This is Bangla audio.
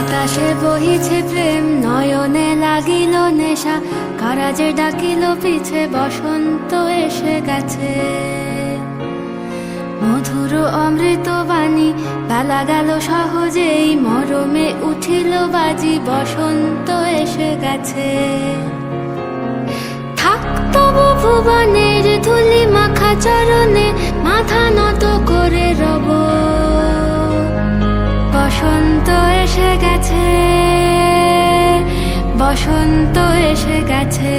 বাতাসে বহিছে প্রেম, নয়নে লাগিল নেশা, কারাজে ডাকিল পিছে, বসন্ত এসে গেছে। মধুর অমৃত বাণী, বেলা গেল সহজেই, মরমে উঠিল বাজি, বসন্ত এসে গেছে। থাক তবু ভুবনের ধুলি মাখা চরণে, মাথা নত করে রব। বসন্ত এসে গেছে, বসন্ত এসে গেছে।